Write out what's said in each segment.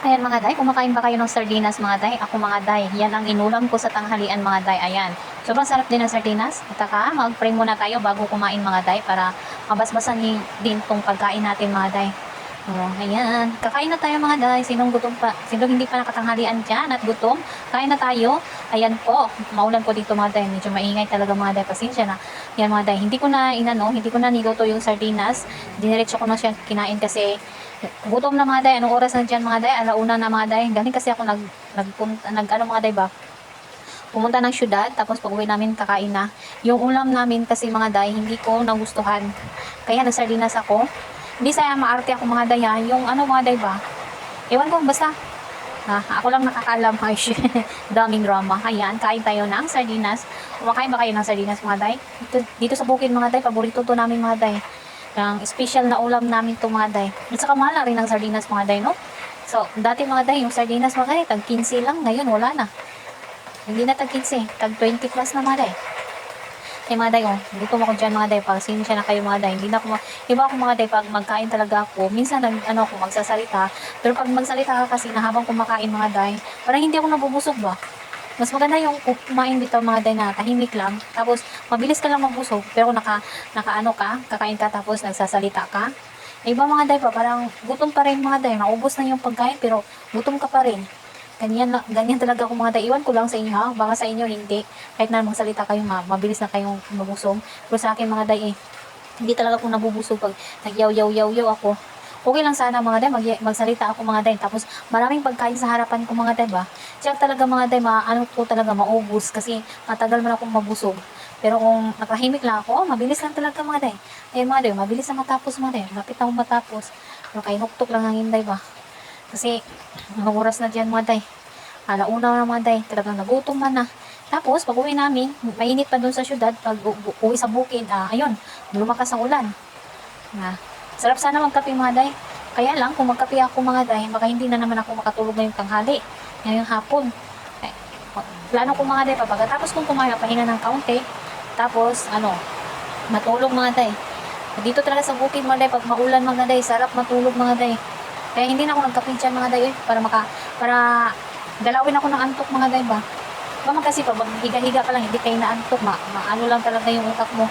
Ayan mga day, kumakain ba kayo ng sardinas mga day? Ako mga day, yan ang inulam ko sa tanghalian mga day. Ayan, sobrang sarap din ng sardinas. At saka mag-pray muna tayo bago kumain mga day para mabasbasan din tong pagkain natin mga day. Oh, ayan, kakain na tayo mga day. Sinong gutom pa, sinong hindi pa nakatanghalian dyan at gutom, kain na tayo. Ayan po, maulan po dito mga day. Medyo maingay talaga mga day, pasensya na. Yan mga day, hindi ko na niluto yung sardinas. Diniretso ko na siya kinain kasi gutom na mga day. Anong oras na dyan mga day? Alauna na mga day. Galing kasi ako ano mga day ba? Pumunta ng syudad, tapos pag uwi namin kakain na. Yung ulam namin kasi mga day, hindi ko nagustuhan. Kaya nasardinas ako. Hindi saya maarte ako mga day ha. Yung ano mga day ba? Ewan ko, basta. Ako lang nakakalam. Ay, shit. Daming drama. Ayan, kain tayo ng sardinas. Kumakain ba kayo ng sardinas mga day? Dito sa bukid mga day, paborito to namin mga day. Ang special na ulam namin to mga day. At saka mahal na rin ang sardinas mga day, no? So, dati mga day, yung sardinas mga day, tag 15 lang. Ngayon, wala na. Hindi na tag 15, tag 20 plus na mga day. Eh mga day, oh, dito ako dyan mga day, pag siya na kayo mga day, hindi na ako, iba ako mga day, pag magkain talaga ako, minsan ako magsasalita, pero pag magsalita ka kasi na habang kumakain mga day, parang hindi ako nabubusog ba? Mas maganda yung kumain dito mga day na tahimik lang, tapos mabilis ka lang mabusog, pero kakain ka, tapos nagsasalita ka. Iba mga day pa, parang gutom pa rin mga day, naubos na yung pagkain, pero gutom ka pa rin. Ganyan talaga ako mga day. Iwan ko lang sa inyo ha. Baka sa inyo hindi. Kahit na magsalita kayo mabilis na kayong mabusog. Pero sa akin mga day hindi talaga ako nabubusog pag nagyaw-yaw-yaw ako. Okay lang sana mga day, magsalita ako mga day. Tapos maraming pagkain sa harapan ko mga day ba. Siya talaga mga day, ko talaga maubos kasi matagal man akong mabusog. Pero kung nakahimik lang ako, mabilis lang talaga mga day. Ayun mga day, mabilis na matapos mga day. Lapit na akong matapos. Pero kainuktok lang ang hinday ba. Kasi, anong oras na dyan mga day? Alauna na mga day, talagang nagutom na na. Tapos, pag uwi namin, mainit pa dun sa syudad, pag uwi sa bukid, ayun, lumakas ang ulan. Sarap sana magkape mga day. Kaya lang, kung magkape ako mga day, baka hindi na naman ako makatulog ngayong tanghali, ngayong hapon. Plano ko mga day, pagkatapos kong kumain, pahinga ng kaunti, tapos, matulog mga day. Dito talaga sa bukid mga day, pag maulan mga day, sarap matulog mga day. Kaya hindi na ako nagkape dyan mga day, para dalawin ako ng antok mga day ba. Baka kasi pag higa-higa ka lang, hindi kayo naantok, maano lang talaga yung utak mo.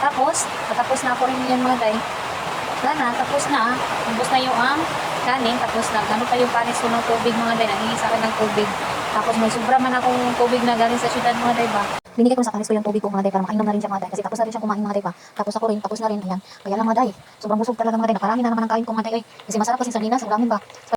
Tapos, patapos na ako rin yan mga day. Wala na, tapos na, ubos na yung kanin, tapos pa yung panis ko ng tubig mga day, nangingi sa akin ng tubig. Tapos may sobra man akong tubig na galing sa syudad mga day ba. Binigay ko sa kanis ko yung tubig ko mga day para makainom na rin siya mga day. Kasi tapos na rin siya kumain mga day ba. Tapos ako rin, tapos na rin, ayan. Kaya lang mga day, sobrang busog talaga mga day. Nakarami na naman ang kain ko mga day. Kasi masarap kasi sardinas, ang dami ba.